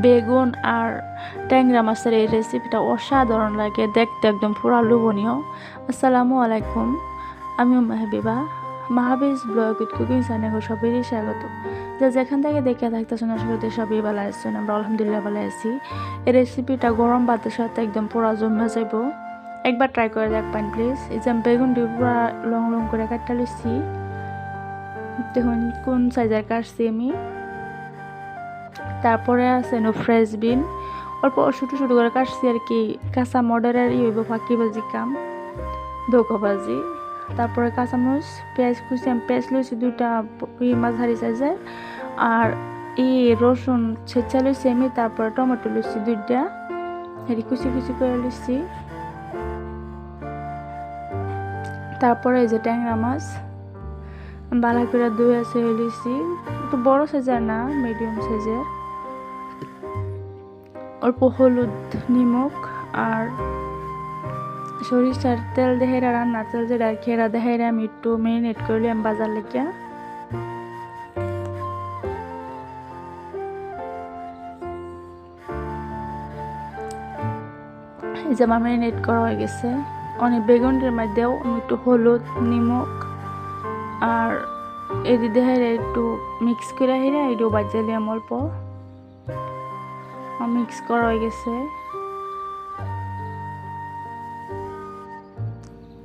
বেগুন আর ট্যাংরা মাছের এই রেসিপিটা অসাধারণ লাগে, দেখতে একদম পুরা লোভনীয়। আসসালামু আলাইকুম, আমি মাহবিবা। মাহবিজ ব্লগ উইথ কুকিং চ্যানেলে সবাইকে স্বাগত। যেখান থেকে দেখে থাকতেছেন আসলে সবাই ভালো আছেন, আমরা আলহামদুলিল্লাহ ভালো আছি। এই রেসিপিটা গরম ভাতের সাথে একদম পুরা জমে যাব, একবার ট্রাই করে দেখবেন প্লিজ। এই যে বেগুনটি পুরা লং লং করে কাটতে লইছি, দেখুন কোন সাইজের কাটছি আমি। তারপরে আছে ফ্রেশ বিন, অল্প ছোটো ছোটো করে কাটছি আর কি, কাঁচা মডারের হইব ফাঁকি ভাজি কাম, ধোকা ভাজি। তারপরে কাঁচামরিচ, পেঁয়াজ কুচি, আমি পেঁয়াজ লইছি দুইটা মাঝারি সাইজের, আর রসুন ছেঁচা লইছি আমি। তারপরে টমেটো লইছি দুইটা, হেরি কুচি কুচি করে লইছি। তারপরে এই যে ট্যাংরা মাছ বালা করে ধুয়ে লইছি, একটু বড় সাইজের না, মিডিয়াম সাইজের। অল্প হলুদ, নিমক আর সরিষার তেল দেহেরা, রান্নার তেল যেটা খেরা দেহেরা আমি একটু মেরিনেট করলে আমি বাজার লেগে। এই যে আমার মেরিনেট করা হয়ে গেছে। অনেক বেগুনের মধ্যেও আমি একটু হলুদ, নিমক আর এই দেহেরা একটু মিক্স করে হেরা এটাও বাজালিয়াম অল্প মিক্স করা হয়ে গেছে।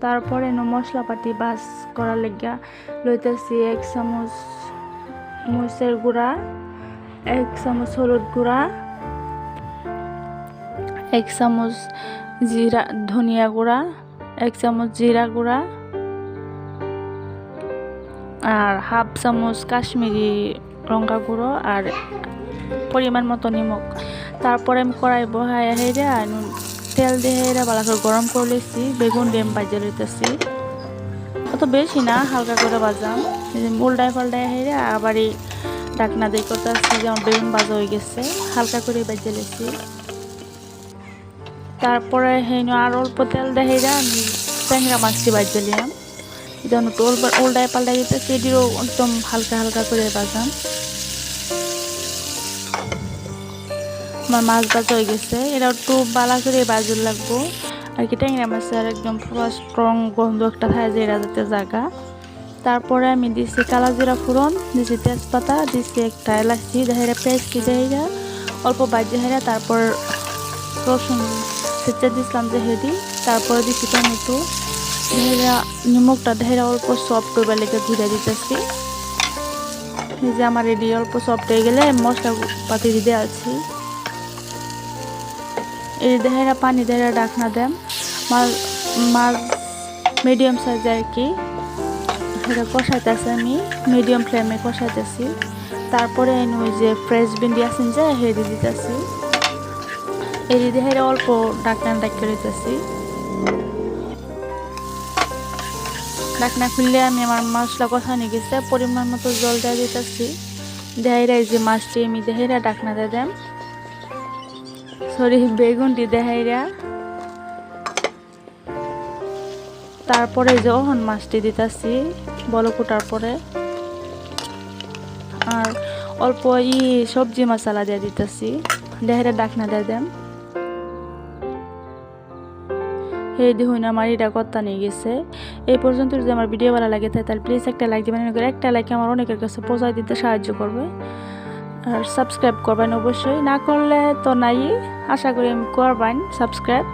তারপরে মশলাপাতি বাস করার লেগা লইতেছি 1 চামচ মরিচের গুঁড়া, 1 চামচ হলুদ গুঁড়া, 1 চামচ জিরা ধনিয়া গুঁড়া, 1 চামচ জিরা গুঁড়া আর হাফ চামচ কাশ্মীরি লঙ্কা গুঁড়ো আর পরিমাণ মতো নিমক। তারপরে আমি কড়াই বহাই হেরা তেল দিয়ে হেরা ভালো করে গরম করে লইছি, বেগুন ডিম ভাজে লইতেছি, অত বেশি না, হালকা করে ভাজাম। উল্টায় পাল্টায় হেরা আবার এই ঢাকনা দিয়ে করতেছি, যেমন বেগুন ভাজা হয়ে গেছে, হালকা করে ভাজে লইছি। তারপরে আর অল্প তেল দিয়ে হেরা আমি ট্যাংরা মাছটি ভাজে লিয়াম, যেমন একটু উল্টায় পাল্টায় দিতেছি, এটিরও একদম হালকা হালকা করে ভাজাম। আমার মাছ ভাজা হয়ে গেছে, এটা একটু বালা করে ভাজুর লাগবো আর কি। ট্যাংরা মাছের একদম পুরো স্ট্রং গন্ধ একটা থাকে যে এটা যাতে জায়গা। তারপরে আমি দিছি কালা জিরা ফোড়ন, দিছি তেজপাতা, দিছি একটা এলাচি দেহেরা, পেঁয়াজটি দেহেরা অল্প ভাজি হেরা। তারপর রসুন ছেঁচে দিছিলাম যে হেরি, তারপরে দিছি টমেটো দেহেরা, নিমকটা দেহেরা অল্প সফট হইবার লেগে ধুয়ে দিতেছি। এই যে আমার রেডি, অল্প সফট হয়ে গেলে মশলা পাতি দিয়ে আছি। এই দেহেরা পানি দেহেরা ঢাকনা দেন, মাছ মিডিয়াম সাইজ আর কি, এটা কষাইতেছি আমি, মিডিয়াম ফ্লেমে কষাইতেছি। তারপরে ওই যে ফ্রেশ বিন দিয়েছেন যে হেরি দিতেছি, এই দেহেরা অল্প ঢাকনা ডাকিয়ে দিতেছি। ঢাকনা খুললে আমি আমার মশলা কষানো গেছে, পরিমাণ মতো জল দিয়ে দিতেছি। দেহেরা এই যে মাছটি আমি দেহেরা ঢাকনা দিয়ে দেন, সরি বেগুনটি দেখাইরা। তারপরে যে ওহন মাছটি দিতেছি বল কোটার পরে, আর অল্প সবজি মশলা দিয়ে দিতেছি, দেহেরা ডাকনা দিয়ে দেন। এই দেখুন আমার এটা কর্তা নিয়ে গেছে। এই পর্যন্ত যদি আমার ভিডিও ভালো লাগে তাহলে প্লিজ একটা লাইক দিবেন, একটা লাইক আমার অনেকের কাছে পৌঁছায় দিতে সাহায্য করবে। আর সাবস্ক্রাইব করবেন অবশ্যই, না করলে তো নাই, আশা করি আমি করবেন সাবস্ক্রাইব।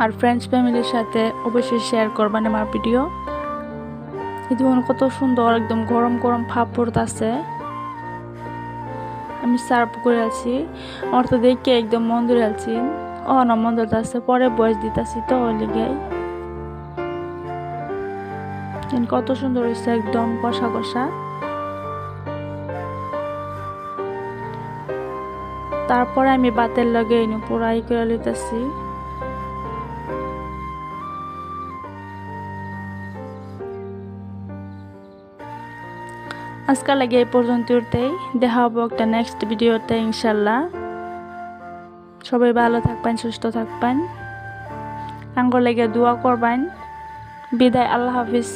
আর ফ্রেন্ডস ফ্যামিলির সাথে অবশ্যই শেয়ার করবেন আমার ভিডিও। এই দেখুন কত সুন্দর একদম গরম গরম ভাপ পড়তেছে, আমি সার্ভ করে আছি। আমার তো দেখে একদম মন ধরে আছি, না মন ধরতে আসছে, পরে বয়স দিতেছি তো লেগে। কত সুন্দর হয়েছে, একদম কষা কষা। তারপরে আমি বাতের লগে পুরাই করে লিতেছি। আজকাল লাগে এই পর্যন্তই, দেখা হবো একটা নেক্সট ভিডিওতে ইনশাল্লাহ। সবাই ভালো থাকবেন, সুস্থ থাকবেন, আঙ্গুর লেগে দোয়া করবেন। বিদায়, আল্লাহ হাফিজ।